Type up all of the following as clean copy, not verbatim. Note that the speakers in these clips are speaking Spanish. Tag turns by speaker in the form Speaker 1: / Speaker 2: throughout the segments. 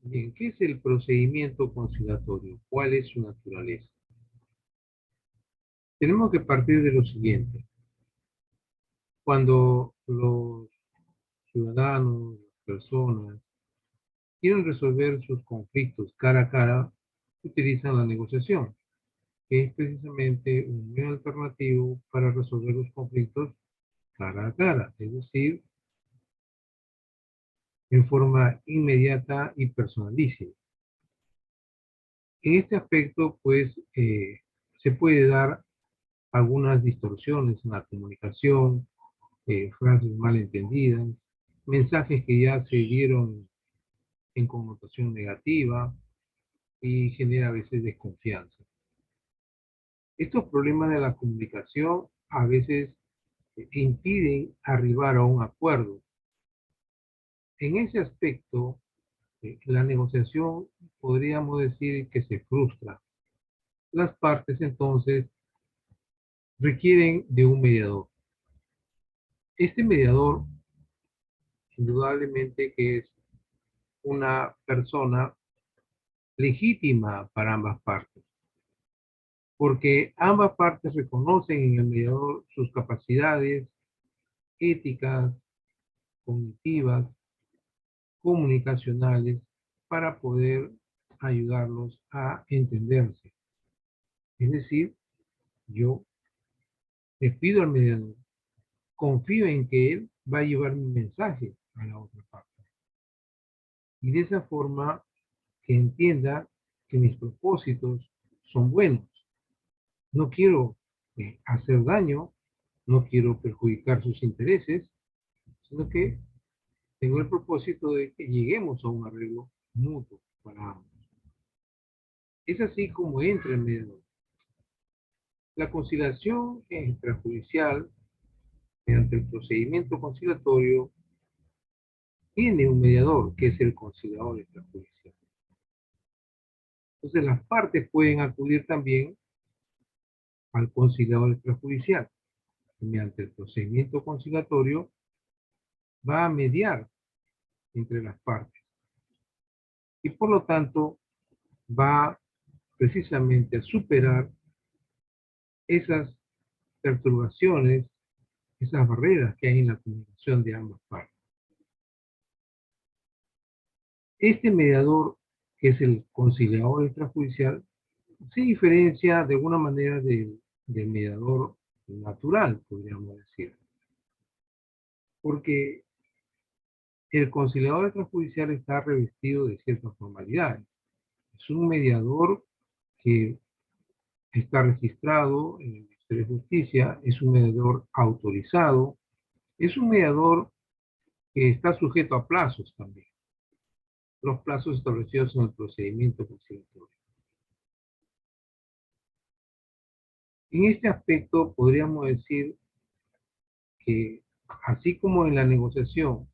Speaker 1: Bien, ¿qué es el procedimiento conciliatorio? ¿Cuál es su naturaleza? Tenemos que partir de lo siguiente. Cuando los ciudadanos, las personas, quieren resolver sus conflictos cara a cara, utilizan la negociación, que es precisamente un medio alternativo para resolver los conflictos cara a cara, es decir, en forma inmediata y personalísima. En este aspecto, pues, se puede dar algunas distorsiones en la comunicación, frases malentendidas, mensajes que ya se dieron en connotación negativa y genera a veces desconfianza. Estos problemas de la comunicación a veces impiden arribar a un acuerdo. En ese aspecto, la negociación podríamos decir que se frustra. Las partes entonces requieren de un mediador. Este mediador, indudablemente que es una persona legítima para ambas partes, porque ambas partes reconocen en el mediador sus capacidades éticas, cognitivas, comunicacionales, para poder ayudarlos a entenderse. Es decir, yo le pido al mediador, confío en que él va a llevar mi mensaje a la otra parte. Y de esa forma que entienda que mis propósitos son buenos. No quiero hacer daño, no quiero perjudicar sus intereses, sino que tengo el propósito de que lleguemos a un arreglo mutuo para ambos. Es así como entra el mediador. La conciliación extrajudicial, mediante el procedimiento conciliatorio, tiene un mediador, que es el conciliador extrajudicial. Entonces, las partes pueden acudir también al conciliador extrajudicial. Mediante el procedimiento conciliatorio, va a mediar entre las partes. Y por lo tanto, va precisamente a superar esas perturbaciones, esas barreras que hay en la comunicación de ambas partes. Este mediador, que es el conciliador extrajudicial, se diferencia de alguna manera del mediador natural, podríamos decir. Porque el conciliador extrajudicial está revestido de ciertas formalidades. Es un mediador que está registrado en el Ministerio de Justicia, es un mediador autorizado, es un mediador que está sujeto a plazos también, los plazos establecidos en el procedimiento conciliatorio. En este aspecto podríamos decir que así como en la negociación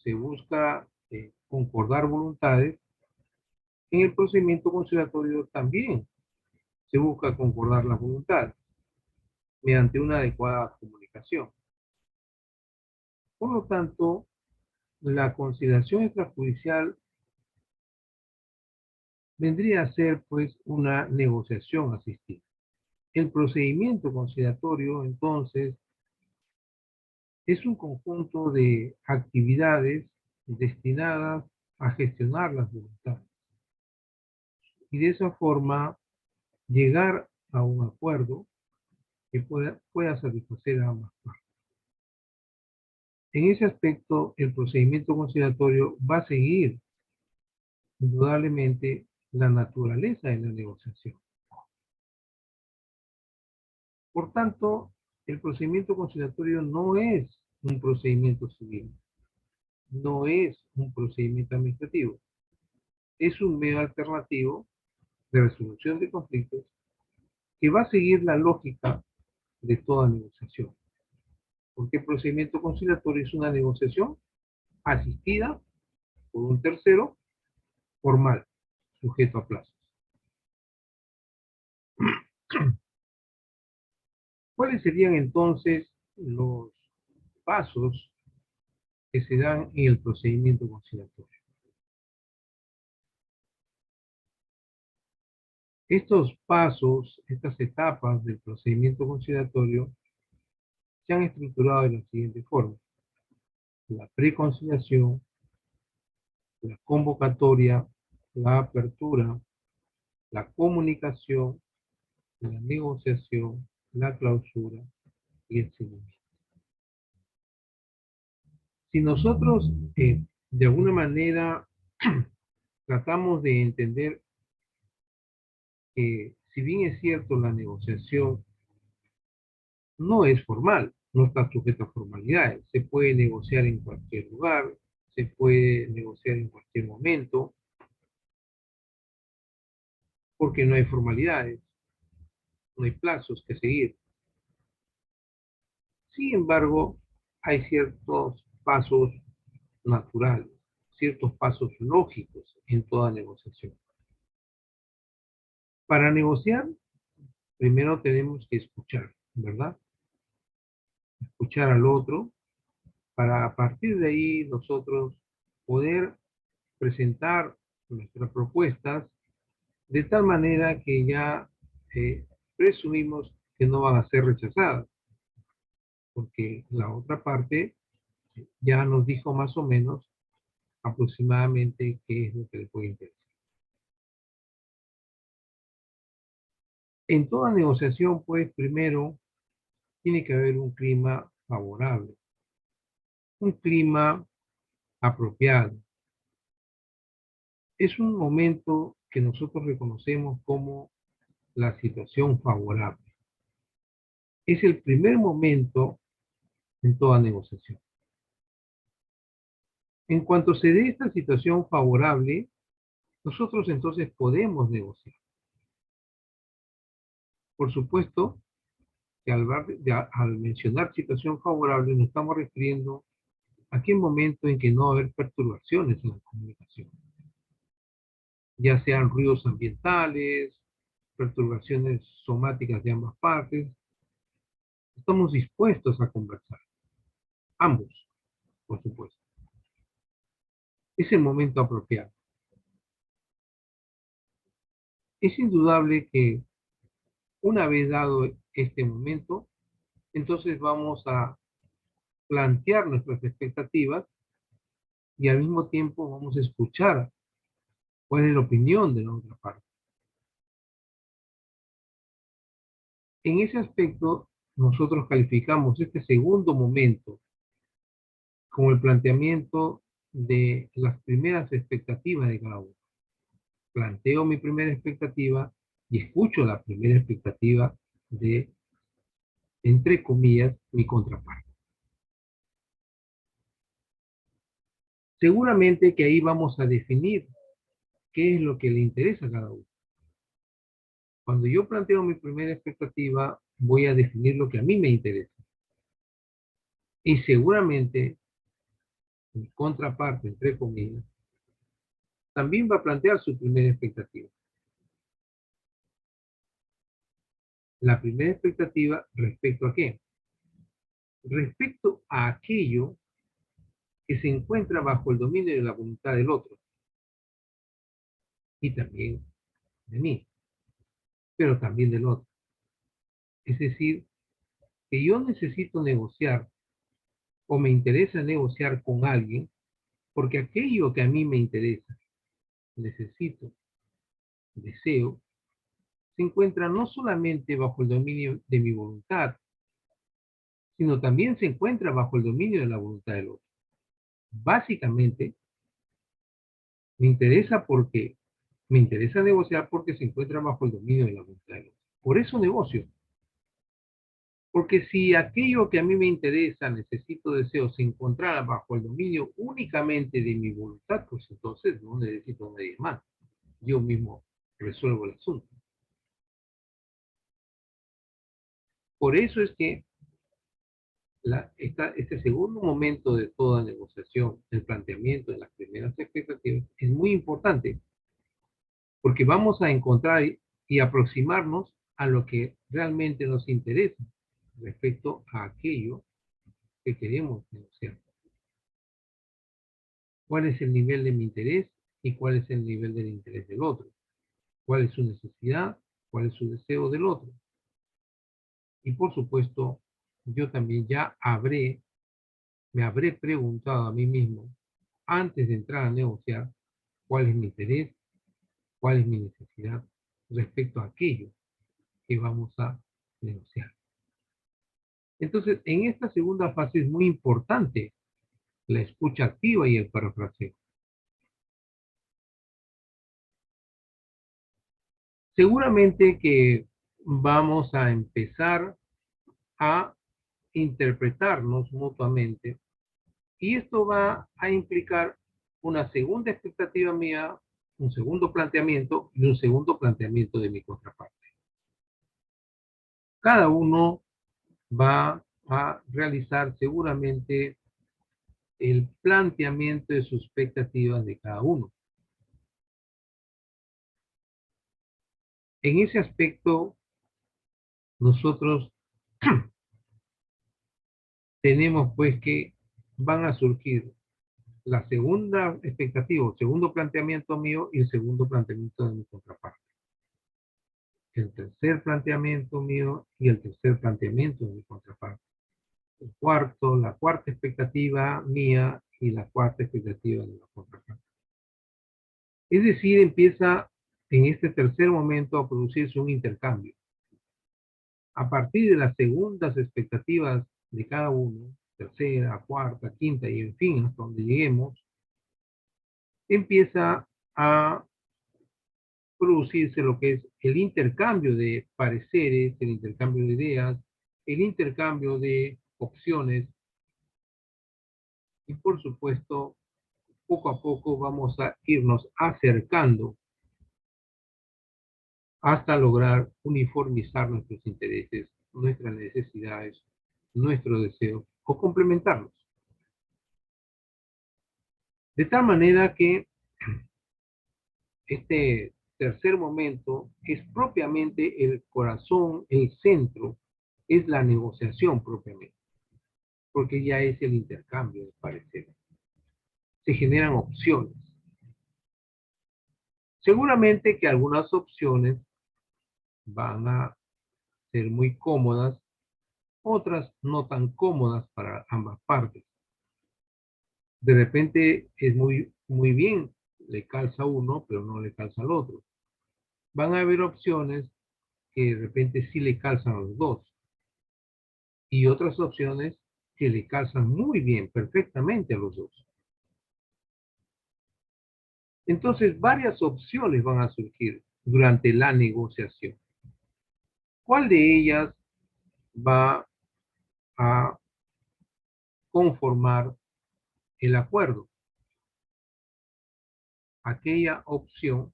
Speaker 1: se busca concordar voluntades, en el procedimiento conciliatorio también se busca concordar las voluntades mediante una adecuada comunicación. Por lo tanto, la conciliación extrajudicial vendría a ser pues una negociación asistida. El procedimiento conciliatorio entonces es un conjunto de actividades destinadas a gestionar las voluntades y de esa forma llegar a un acuerdo que pueda satisfacer a ambas partes. En ese aspecto, el procedimiento conciliatorio va a seguir indudablemente la naturaleza de la negociación. Por tanto, el procedimiento conciliatorio no es un procedimiento civil, no es un procedimiento administrativo, es un medio alternativo de resolución de conflictos que va a seguir la lógica de toda negociación. Porque el procedimiento conciliatorio es una negociación asistida por un tercero formal, sujeto a plazos. ¿Cuáles serían entonces los pasos que se dan en el procedimiento conciliatorio? Estos pasos, estas etapas del procedimiento conciliatorio se han estructurado de la siguiente forma: la preconciliación, la convocatoria, la apertura, la comunicación, la negociación, la clausura y el seguimiento. Si nosotros de alguna manera tratamos de entender que, si bien es cierto, la negociación no es formal, no está sujeta a formalidades, se puede negociar en cualquier lugar, se puede negociar en cualquier momento, porque no hay formalidades, no hay plazos que seguir. Sin embargo, hay ciertos pasos naturales, ciertos pasos lógicos en toda negociación. Para negociar, primero tenemos que escuchar, ¿verdad? Escuchar al otro, para a partir de ahí nosotros poder presentar nuestras propuestas de tal manera que ya presumimos que no van a ser rechazadas, porque la otra parte ya nos dijo más o menos aproximadamente qué es lo que le puede interesar. En toda negociación, pues, primero tiene que haber un clima favorable, un clima apropiado. Es un momento que nosotros reconocemos como la situación favorable. Es el primer momento en toda negociación. En cuanto se dé esta situación favorable, nosotros entonces podemos negociar. Por supuesto que al mencionar situación favorable nos estamos refiriendo a aquel momento en que no va a haber perturbaciones en la comunicación, ya sean ruidos ambientales, perturbaciones somáticas de ambas partes. Estamos dispuestos a conversar, ambos, por supuesto. Es el momento apropiado. Es indudable que una vez dado este momento, entonces vamos a plantear nuestras expectativas y al mismo tiempo vamos a escuchar cuál es la opinión de la otra parte. En ese aspecto, nosotros calificamos este segundo momento como el planteamiento de las primeras expectativas de cada uno. Planteo mi primera expectativa y escucho la primera expectativa de, entre comillas, mi contraparte. Seguramente que ahí vamos a definir qué es lo que le interesa a cada uno. Cuando yo planteo mi primera expectativa, voy a definir lo que a mí me interesa. Y seguramente mi contraparte, entre comillas, también va a plantear su primera expectativa. La primera expectativa, ¿respecto a qué? Respecto a aquello que se encuentra bajo el dominio de la voluntad del otro y también de mí, pero también del otro. Es decir, que yo necesito negociar o me interesa negociar con alguien porque aquello que a mí me interesa, necesito, deseo, se encuentra no solamente bajo el dominio de mi voluntad, sino también se encuentra bajo el dominio de la voluntad del otro. Básicamente, me interesa porque me interesa negociar porque se encuentra bajo el dominio de la voluntad del otro. Por eso negocio. Porque si aquello que a mí me interesa, necesito, deseo, se encontrara bajo el dominio únicamente de mi voluntad, pues entonces no necesito a nadie más. Yo mismo resuelvo el asunto. Por eso es que este segundo momento de toda negociación, el planteamiento de las primeras expectativas, es muy importante porque vamos a encontrar y aproximarnos a lo que realmente nos interesa respecto a aquello que queremos negociar. ¿Cuál es el nivel de mi interés y cuál es el nivel del interés del otro? cuál es su necesidad, cuál es su deseo del otro. Y por supuesto, yo también ya me habré preguntado a mí mismo, antes de entrar a negociar, cuál es mi interés, cuál es mi necesidad respecto a aquello que vamos a negociar. Entonces, en esta segunda fase es muy importante la escucha activa y el parafraseo. Seguramente que vamos a empezar a interpretarnos mutuamente y esto va a implicar una segunda expectativa mía, un segundo planteamiento y un segundo planteamiento de mi contraparte. Cada uno va a realizar seguramente el planteamiento de sus expectativas de cada uno. En ese aspecto, nosotros tenemos pues que van a surgir la segunda expectativa, el segundo planteamiento mío y el segundo planteamiento de mi contraparte. El tercer planteamiento mío y el tercer planteamiento de mi contraparte. El cuarto, la cuarta expectativa mía y la cuarta expectativa de la contraparte. Es decir, empieza en este tercer momento a producirse un intercambio. A partir de las segundas expectativas de cada uno, tercera, cuarta, quinta y en fin, hasta donde lleguemos, empieza a producirse lo que es el intercambio de pareceres, el intercambio de ideas, el intercambio de opciones y por supuesto, poco a poco vamos a irnos acercando hasta lograr uniformizar nuestros intereses, nuestras necesidades, nuestros deseos o complementarlos. De tal manera que este tercer momento es propiamente el corazón, el centro, es la negociación propiamente, porque ya es el intercambio de pareceres. Se generan opciones. Seguramente que algunas opciones van a ser muy cómodas, otras no tan cómodas para ambas partes. De repente es muy bien, le calza a uno, pero no le calza al otro. Van a haber opciones que de repente sí le calzan a los dos. Y otras opciones que le calzan muy bien, perfectamente a los dos. Entonces, varias opciones van a surgir durante la negociación. ¿Cuál de ellas va a conformar el acuerdo? Aquella opción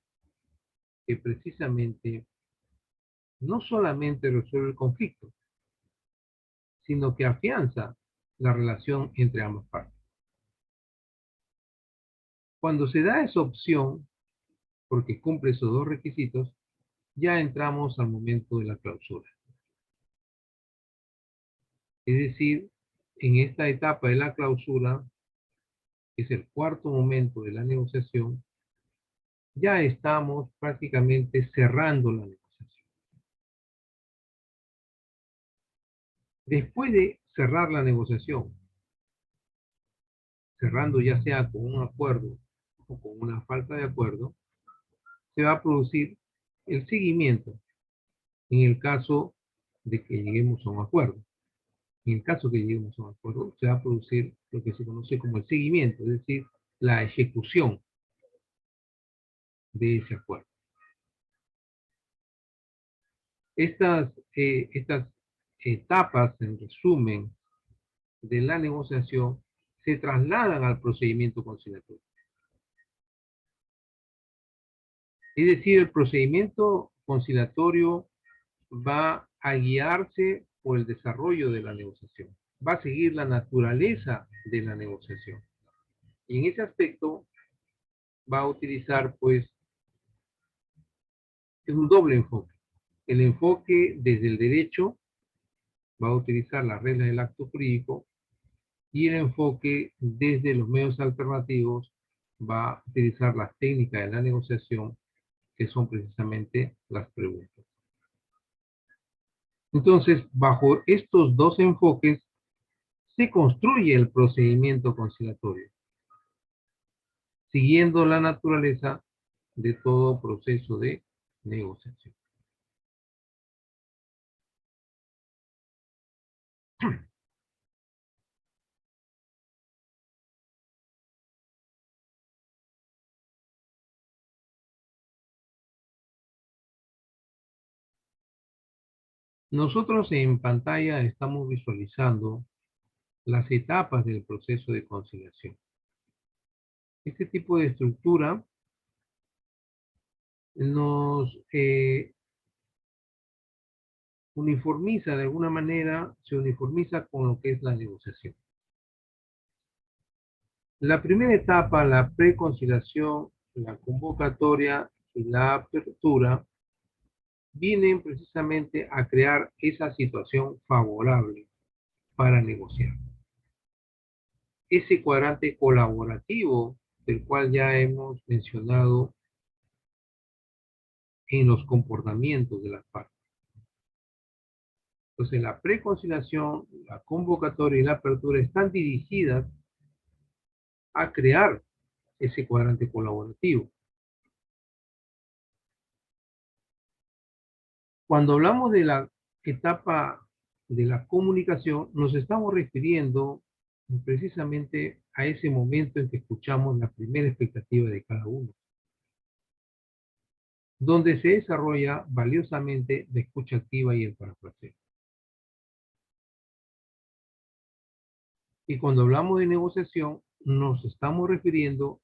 Speaker 1: que precisamente no solamente resuelve el conflicto, sino que afianza la relación entre ambas partes. Cuando se da esa opción, porque cumple esos dos requisitos, ya entramos al momento de la clausura. Es decir, en esta etapa de la clausura, que es el cuarto momento de la negociación, ya estamos prácticamente cerrando la negociación. Después de cerrar la negociación, cerrando ya sea con un acuerdo o con una falta de acuerdo, se va a producir el seguimiento en el caso de que lleguemos a un acuerdo. En el caso que lleguemos a un acuerdo, se va a producir lo que se conoce como el seguimiento, es decir, la ejecución de ese acuerdo. Estas etapas, en resumen, de la negociación, se trasladan al procedimiento conciliatorio. Es decir, el procedimiento conciliatorio va a guiarse por el desarrollo de la negociación. Va a seguir la naturaleza de la negociación. Y en ese aspecto va a utilizar, pues, un doble enfoque. El enfoque desde el derecho va a utilizar las reglas del acto jurídico y el enfoque desde los medios alternativos va a utilizar las técnicas de la negociación que son precisamente las preguntas. Entonces, bajo estos dos enfoques, se construye el procedimiento conciliatorio, siguiendo la naturaleza de todo proceso de negociación. Nosotros en pantalla estamos visualizando las etapas del proceso de conciliación. Este tipo de estructura nos uniformiza de alguna manera, se uniformiza con lo que es la negociación. La primera etapa, la preconciliación, la convocatoria y la apertura, vienen precisamente a crear esa situación favorable para negociar. Ese cuadrante colaborativo del cual ya hemos mencionado en los comportamientos de las partes. Entonces, la preconciliación, la convocatoria y la apertura están dirigidas a crear ese cuadrante colaborativo. Cuando hablamos de la etapa de la comunicación, nos estamos refiriendo precisamente a ese momento en que escuchamos la primera expectativa de cada uno, donde se desarrolla valiosamente la escucha activa y el parafraseo. Y cuando hablamos de negociación, nos estamos refiriendo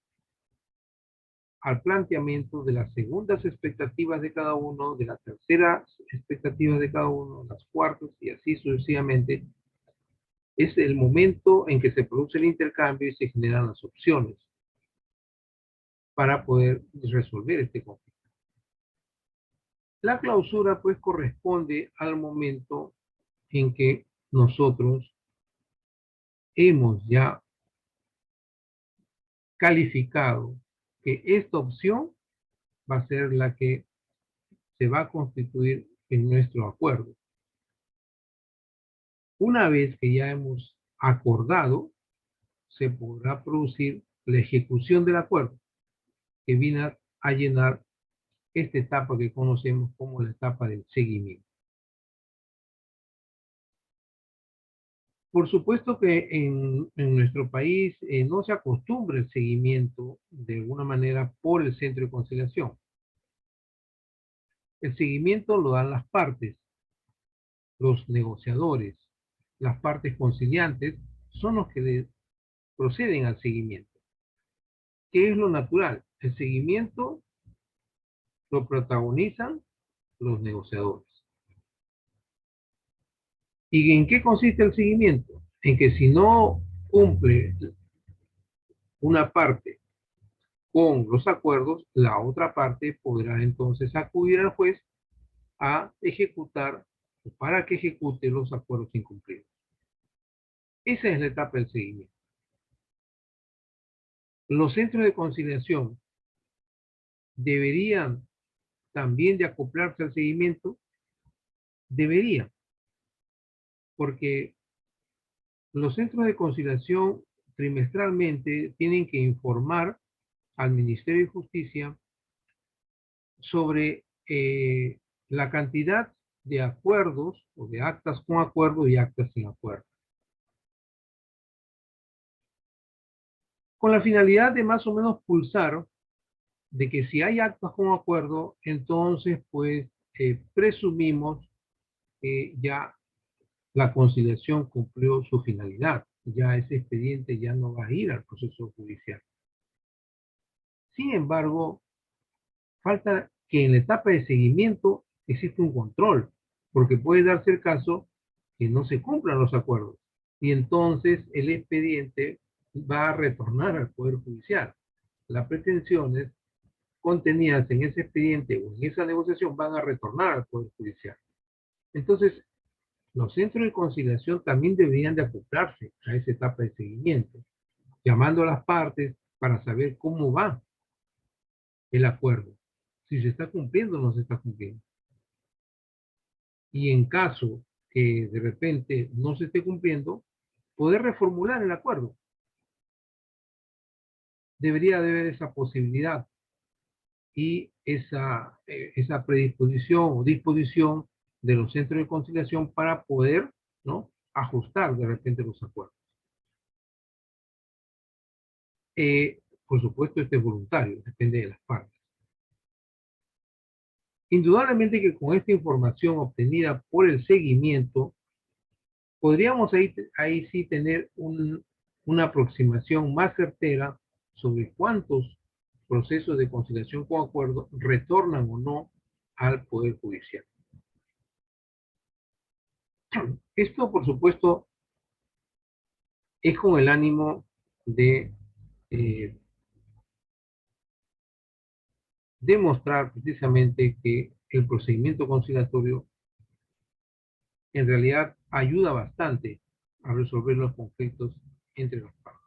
Speaker 1: al planteamiento de las segundas expectativas de cada uno, de las terceras expectativas de cada uno, las cuartas y así sucesivamente. Es el momento en que se produce el intercambio y se generan las opciones para poder resolver este conflicto. La clausura pues corresponde al momento en que nosotros hemos ya calificado que esta opción va a ser la que se va a constituir en nuestro acuerdo. Una vez que ya hemos acordado, se podrá producir la ejecución del acuerdo, que viene a llenar esta etapa que conocemos como la etapa del seguimiento. Por supuesto que en nuestro país no se acostumbra el seguimiento de alguna manera por el centro de conciliación. El seguimiento lo dan las partes, los negociadores, las partes conciliantes son los que proceden al seguimiento. ¿Qué es lo natural? El seguimiento lo protagonizan los negociadores. ¿Y en qué consiste el seguimiento? En que si no cumple una parte con los acuerdos, la otra parte podrá entonces acudir al juez a ejecutar o para que ejecute los acuerdos incumplidos. Esa es la etapa del seguimiento. Los centros de conciliación deberían también de acoplarse al seguimiento, deberían, porque los centros de conciliación trimestralmente tienen que informar al Ministerio de Justicia sobre la cantidad de acuerdos o de actas con acuerdo y actas sin acuerdo. Con la finalidad de más o menos pulsar de que si hay actas con acuerdo, entonces pues presumimos que ya la conciliación cumplió su finalidad. Ya ese expediente ya no va a ir al proceso judicial. Sin embargo, falta que en la etapa de seguimiento existe un control, porque puede darse el caso que no se cumplan los acuerdos y entonces el expediente va a retornar al Poder Judicial. Las pretensiones contenidas en ese expediente o en esa negociación van a retornar al Poder Judicial. Entonces, los centros de conciliación también deberían de acoplarse a esa etapa de seguimiento, llamando a las partes para saber cómo va el acuerdo, si se está cumpliendo o no se está cumpliendo. Y en caso que de repente no se esté cumpliendo, poder reformular el acuerdo. Debería de haber esa posibilidad y esa predisposición o disposición de los centros de conciliación para poder, ¿no?, ajustar de repente los acuerdos. Por supuesto, esto es voluntario, depende de las partes. Indudablemente que con esta información obtenida por el seguimiento, podríamos ahí sí tener una aproximación más certera sobre cuántos procesos de conciliación con acuerdo retornan o no al Poder Judicial. Esto, por supuesto, es con el ánimo de eh, demostrar precisamente que el procedimiento conciliatorio en realidad ayuda bastante a resolver los conflictos entre las partes.